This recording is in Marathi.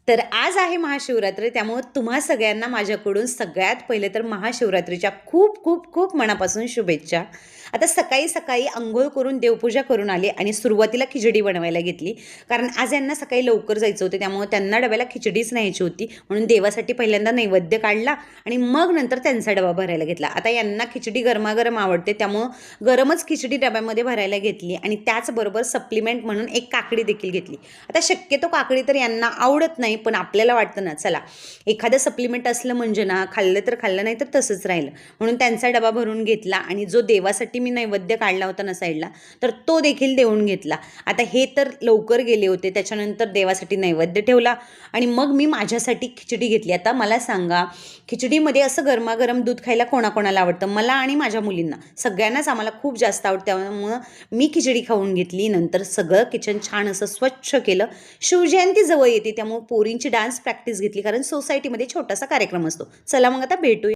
तर आज आहे महाशिवरात्री, त्यामुळे तुम्हा सगळ्यांना माझ्याकडून सगळ्यात पहिले तर महाशिवरात्रीच्या खूप खूप खूप मनापासून शुभेच्छा. आता सकाळी सकाळी अंघोळ करून देवपूजा करून आले आणि सुरुवातीला खिचडी बनवायला घेतली. कारण आज यांना सकाळी लवकर जायचं होतं, त्यामुळे त्यांना डब्याला खिचडीच न्यायची होती. म्हणून देवासाठी पहिल्यांदा नैवेद्य काढला आणि मग नंतर त्यांचा डबा भरायला घेतला. आता यांना खिचडी गरमागरम आवडते, त्यामुळं गरमच खिचडी डब्यामध्ये भरायला घेतली आणि त्याचबरोबर सप्लिमेंट म्हणून एक काकडी देखील घेतली. आता शक्यतो काकडी तर यांना आवडत नाही, पण आपल्याला वाटतं ना चला एखादं सप्लिमेंट असलं म्हणजे ना खाल्लं तर खाल्लं, नाही तर तसंच राहिलं. म्हणून त्यांचा डबा भरून घेतला आणि जो देवासाठी मी नैवेद्य काढला होता ना साईडला, तर तो देखील देऊन घेतला. आता हे तर लवकर गेले होते, त्याच्यानंतर देवासाठी नैवेद्य ठेवला आणि मग मी माझ्यासाठी खिचडी घेतली. आता मला सांगा, खिचडीमध्ये असं गरमागरम दूध खायला कोणाकोणाला आवडतं? मला आणि माझ्या मुलींना सगळ्यांनाच आम्हाला खूप जास्त आवडतं. त्यामुळं मी खिचडी खाऊन घेतली. नंतर सगळं किचन छान असं स्वच्छ केलं. शिवजयंती जवळ येते, त्यामुळे पोरींची डान्स प्रॅक्टिस घेतली, कारण सोसायटीमध्ये छोटासा कार्यक्रम असतो. चला मग आता भेटूया.